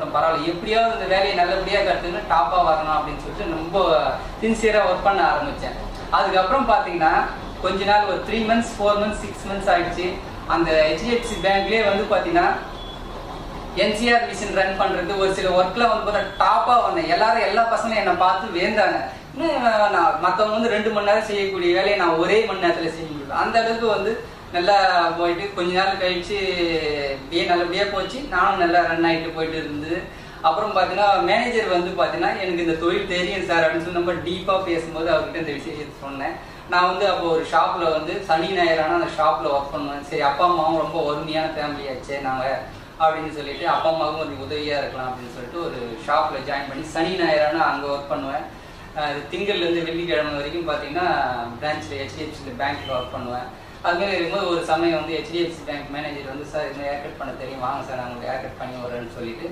கற்றுக்கிட்டோம், பரவாயில்ல எப்படியாவது இந்த வேலையை நல்லபடியாக கற்றுக்கிட்டு டாப்பாக வரணும் அப்படின்னு சொல்லிட்டு ரொம்ப சின்சியராக ஒர்க் பண்ண ஆரம்பித்தேன். அதுக்கப்புறம் பார்த்தீங்கன்னா கொஞ்ச நாள் ஒரு 3 months 4 months 6 months ஆயிடுச்சு. அந்த HDFC பேங்க்லேயே வந்து பார்த்தீங்கன்னா NCR மிஷின் ரன் பண்ணுறது ஒரு சில ஒர்க்கில் வந்து பார்த்தா டாப்பாக வந்தேன். எல்லா பசங்களும் என்னை பார்த்து வேந்தாங்க. நான் மற்றவங்க வந்து 2 மணி நேரம் செய்யக்கூடிய வேலையை நான் ஒரே மணி நேரத்தில் செய்ய முடியும். அந்த அளவுக்கு வந்து நல்லா போயிட்டு கொஞ்ச நாள் கழிச்சு நல்லபடியாக போச்சு. நானும் நல்லா ரன் ஆகிட்டு போயிட்டு இருந்தது. அப்புறம் பார்த்தீங்கன்னா மேனேஜர் வந்து பார்த்தீங்கன்னா எனக்கு இந்த தொழில் தெரியும் சார் அப்படின்னு சொல்லி ரொம்ப டீப்பாக பேசும்போது அவர்கிட்ட இந்த விஷயத்தை சொன்னேன். நான் வந்து அப்போ ஒரு ஷாப்பில் வந்து சனி ஞாயிறான அந்த ஷாப்பில் ஒர்க் பண்ணுவேன். சரி அப்பா அம்மாவும் ரொம்ப வறுமையான ஃபேமிலி ஆச்சு நாங்கள் அப்படின்னு சொல்லிட்டு அப்பா அம்மாவுக்கும் ஒரு உதவியாக இருக்கலாம் அப்படின்னு சொல்லிட்டு ஒரு ஷாப்பில் ஜாயின் பண்ணி சனி ஞாயிறான அங்கே ஒர்க் பண்ணுவேன். திங்கள்லேருந்து வெள்ளிக்கிழமை வரைக்கும் பார்த்தீங்கன்னா பிரான்ச்சில் HDFC பேங்க்கில் ஒர்க் பண்ணுவேன். அதுமாதிரி இருக்கும்போது ஒரு சமயம் வந்து HDFC பேங்க் மேனேஜர் வந்து சார் இந்த ஹேர் கட் பண்ண தெரியும், வாங்க சார் நான் உங்களுக்கு ஹேர் கட் பண்ணி வரேன்னு சொல்லிட்டு